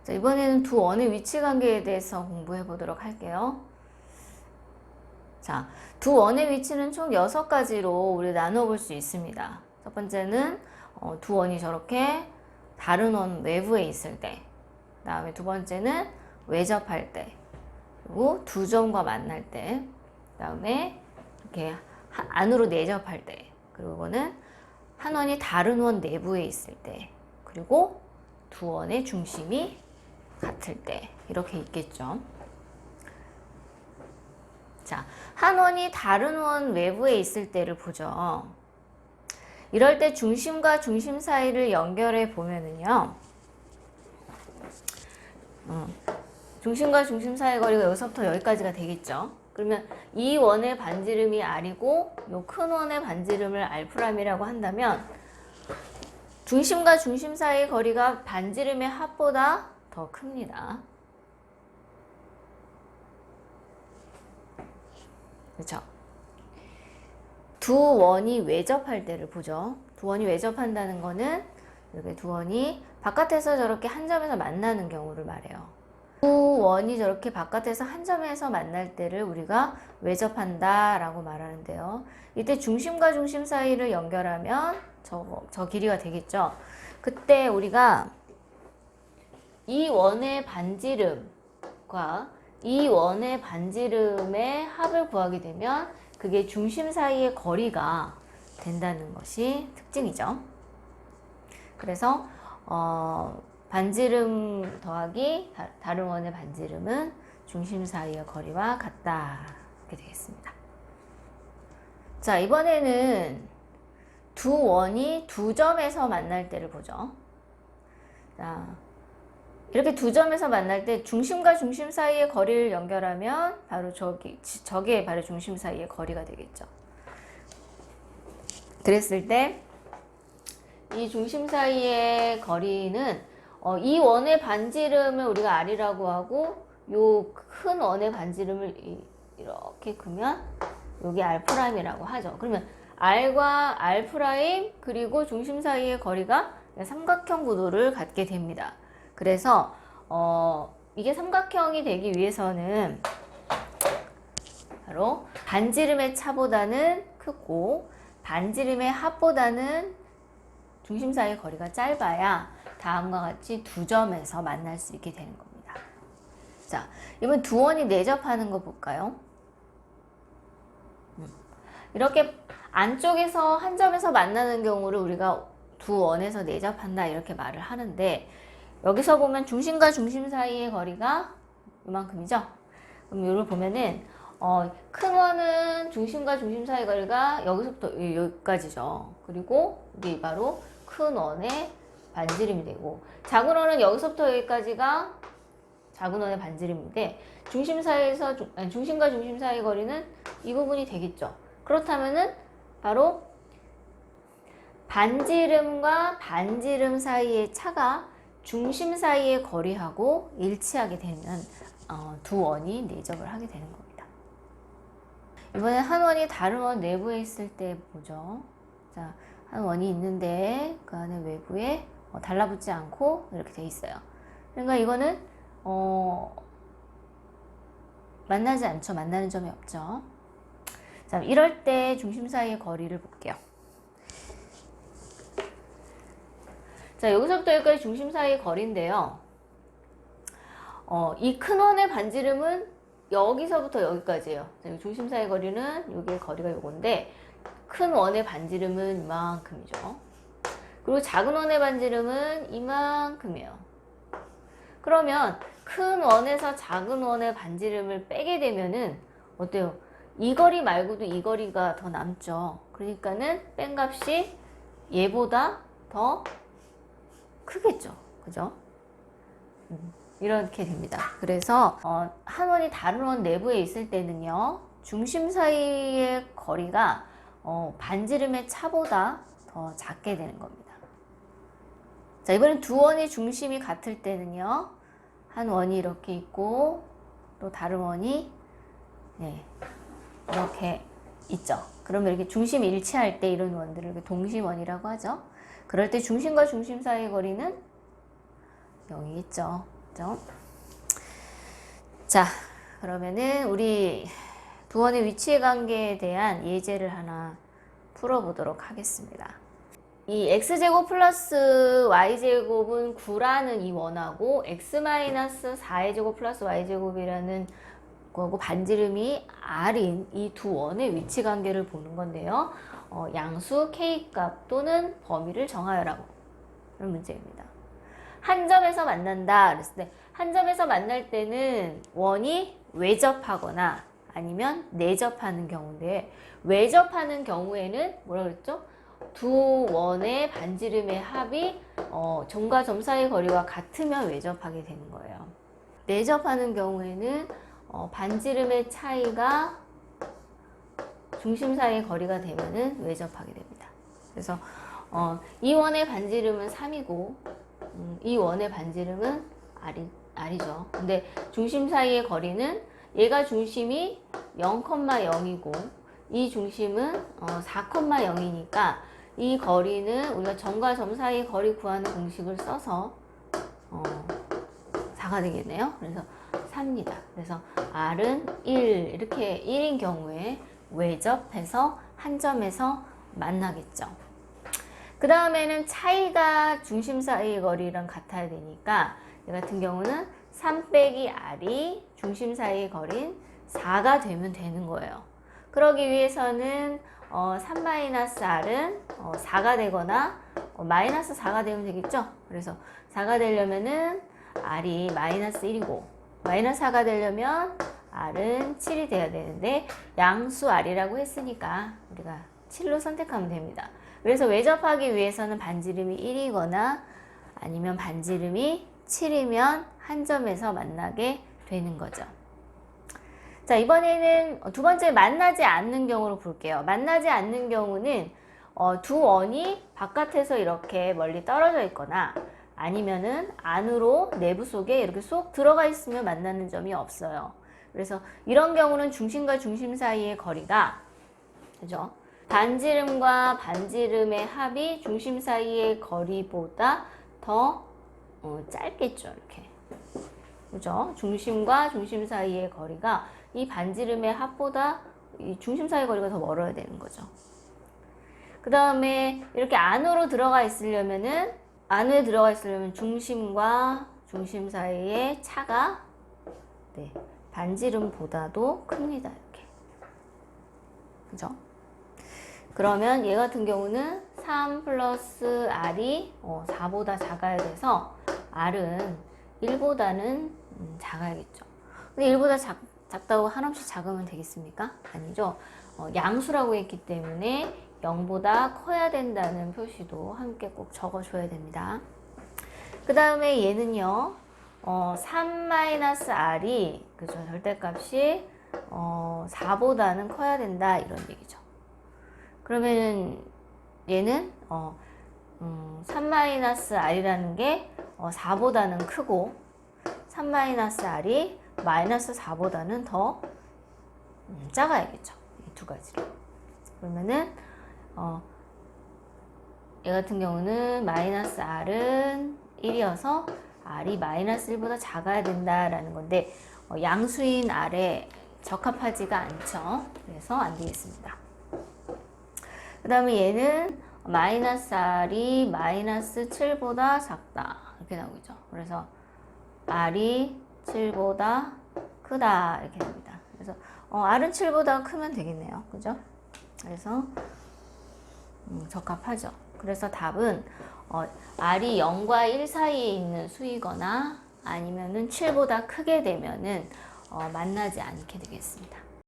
자, 이번에는 두 원의 위치 관계에 대해서 공부해 보도록 할게요. 자, 두 원의 위치는 총 6가지로 우리 나눠 볼 수 있습니다. 첫 번째는 두 원이 저렇게 다른 원 외부에 있을 때, 그 다음에 두 번째는 외접할 때, 그리고 두 점과 만날 때, 그 다음에 이렇게 안으로 내접할 때, 그리고 이거는 한 원이 다른 원 내부에 있을 때, 그리고 두 원의 중심이 같을 때, 이렇게 있겠죠. 자, 한 원이 다른 원 외부에 있을 때를 보죠. 이럴 때 중심과 중심 사이를 연결해 보면은요, 중심과 중심 사이 거리가 여기서부터 여기까지가 되겠죠. 그러면 이 원의 반지름이 R이고 이 큰 원의 반지름을 R'이라고 한다면 중심과 중심 사이의 거리가 반지름의 합보다 더 큽니다. 그렇죠? 두 원이 외접할 때를 보죠. 두 원이 외접한다는 거는 이렇게 두 원이 바깥에서 저렇게 한 점에서 만나는 경우를 말해요. 두 원이 저렇게 바깥에서 한 점에서 만날 때를 우리가 외접한다 라고 말하는데요. 이때 중심과 중심 사이를 연결하면 저 길이가 되겠죠. 그때 우리가 이 원의 반지름과 이 원의 반지름의 합을 구하게 되면 그게 중심 사이의 거리가 된다는 것이 특징이죠. 그래서 반지름 더하기 다른 원의 반지름은 중심 사이의 거리와 같다. 이렇게 되겠습니다. 자, 이번에는 두 원이 두 점에서 만날 때를 보죠. 자, 이렇게 두 점에서 만날 때 중심과 중심 사이의 거리를 연결하면 바로 저게 바로 중심 사이의 거리가 되겠죠. 그랬을 때 이 중심 사이의 거리는 이 원의 반지름을 우리가 R이라고 하고 요 큰 원의 반지름을 이렇게 그으면 여기 R'이라고 하죠. 그러면 R과 R' 그리고 중심 사이의 거리가 삼각형 구도를 갖게 됩니다. 그래서 이게 삼각형이 되기 위해서는 바로 반지름의 차보다는 크고 반지름의 합보다는 중심 사이의 거리가 짧아야 다음과 같이 두 점에서 만날 수 있게 되는 겁니다. 자, 이번 두 원이 내접하는 거 볼까요? 이렇게 안쪽에서 한 점에서 만나는 경우를 우리가 두 원에서 내접한다 이렇게 말을 하는데 여기서 보면 중심과 중심 사이의 거리가 이만큼이죠. 그럼 이걸 보면은 큰 원은 중심과 중심 사이의 거리가 여기서부터 여기까지죠. 그리고 이게 바로 큰 원의 반지름이 되고 작은 원은 여기서부터 여기까지가 작은 원의 반지름인데 중심과 중심 사이의 거리는 이 부분이 되겠죠. 그렇다면은 바로 반지름과 반지름 사이의 차가 중심 사이의 거리하고 일치하게 되면 두 원이 내접을 하게 되는 겁니다. 이번엔 한 원이 다른 원 내부에 있을 때 보죠. 자, 한 원이 있는데 그 안에 외부에 달라붙지 않고 이렇게 돼 있어요. 그러니까 이거는 만나지 않죠. 만나는 점이 없죠. 자, 이럴 때 중심 사이의 거리를 볼게요. 자, 여기서부터 여기까지 중심 사이의 거리인데요. 이 큰 원의 반지름은 여기서부터 여기까지예요. 자, 중심 사이의 거리는 여기의 거리가 요건데 큰 원의 반지름은 이만큼이죠. 그리고 작은 원의 반지름은 이만큼이에요. 그러면 큰 원에서 작은 원의 반지름을 빼게 되면은 어때요? 이 거리 말고도 이 거리가 더 남죠. 그러니까는 뺀 값이 얘보다 더 크겠죠. 그죠? 이렇게 됩니다. 그래서 한 원이 다른 원 내부에 있을 때는요. 중심 사이의 거리가 반지름의 차보다 더 작게 되는 겁니다. 자, 이번엔 두 원의 중심이 같을 때는요. 한 원이 이렇게 있고 또 다른 원이 이렇게 있죠. 그러면 이렇게 중심이 일치할 때 이런 원들을 이렇게 동심원이라고 하죠. 그럴 때 중심과 중심 사이의 거리는 0이겠죠. 그죠? 자, 그러면은 우리 두원의 위치의 관계에 대한 예제를 하나 풀어보도록 하겠습니다. 이 x제곱 플러스 y제곱은 9라는 이 원하고 x-4의 제곱 플러스 y제곱이라는 거고 반지름이 r인 이 두 원의 위치 관계를 보는 건데요. 양수 k값 또는 범위를 정하여라고 그런 문제입니다. 한 점에서 만난다 그랬을 때 한 점에서 만날 때는 원이 외접하거나 아니면 내접하는 경우인데 외접하는 경우에는 뭐라 그랬죠? 두 원의 반지름의 합이 점과 점 사이의 거리가 같으면 외접하게 되는 거예요. 내접하는 경우에는 반지름의 차이가 중심 사이의 거리가 되면은 외접하게 됩니다. 그래서 이 원의 반지름은 3이고 이 원의 반지름은 R이죠. 근데 중심 사이의 거리는 얘가 중심이 0,0이고 이 중심은 4,0이니까 이 거리는 우리가 점과 점 사이의 거리 구하는 공식을 써서 4가 되겠네요. 그래서 4입니다. 그래서 R은 1 이렇게 1인 경우에 외접해서 한 점에서 만나겠죠. 그 다음에는 차이가 중심 사이의 거리랑 같아야 되니까 이 같은 경우는 3 빼기 R이 중심 사이의 거리인 4가 되면 되는 거예요. 그러기 위해서는 3-R은 4가 되거나 마이너스 4가 되면 되겠죠. 그래서 4가 되려면은 R이 마이너스 1이고 마이너스 4가 되려면 R은 7이 돼야 되는데 양수 R이라고 했으니까 우리가 7로 선택하면 됩니다. 그래서 외접하기 위해서는 반지름이 1이거나 아니면 반지름이 7이면 한 점에서 만나게 되는 거죠. 자, 이번에는 두 번째 만나지 않는 경우로 볼게요. 만나지 않는 경우는 두 원이 바깥에서 이렇게 멀리 떨어져 있거나 아니면은 안으로 내부 속에 이렇게 쏙 들어가 있으면 만나는 점이 없어요. 그래서 이런 경우는 중심과 중심 사이의 거리가 그죠? 반지름과 반지름의 합이 중심 사이의 거리보다 더 짧겠죠. 이렇게. 그죠? 중심과 중심 사이의 거리가 이 반지름의 합보다 이 중심 사이의 거리가 더 멀어야 되는 거죠. 그 다음에 이렇게 안으로 들어가 있으려면은 안에 들어가 있으려면 중심과 중심 사이의 차가 반지름보다도 큽니다. 이렇게. 그죠? 그러면 얘 같은 경우는 3 플러스 R이 4보다 작아야 돼서 R은 1보다는 작아야겠죠. 근데 1보다 작다고 한없이 작으면 되겠습니까? 아니죠. 양수라고 했기 때문에 0보다 커야 된다는 표시도 함께 꼭 적어줘야 됩니다. 그 다음에 얘는요. 3-R이 그죠? 절대값이 4보다는 커야 된다 이런 얘기죠. 그러면 얘는 3-R이라는 게 4보다는 크고 3-R이 마이너스 4보다는 더 작아야겠죠. 이 두 가지를. 그러면은 얘 같은 경우는 마이너스 R은 1이어서 R이 마이너스 1보다 작아야 된다라는 건데 양수인 R에 적합하지가 않죠. 그래서 안 되겠습니다. 그 다음에 얘는 마이너스 R이 마이너스 7보다 작다 이렇게 나오죠. 그래서 R이 7보다 크다 이렇게 됩니다. 그래서 R은 7보다 크면 되겠네요. 그죠? 그래서 적합하죠. 그래서 답은 R이 0과 1 사이에 있는 수이거나 아니면은 7보다 크게 되면은 만나지 않게 되겠습니다.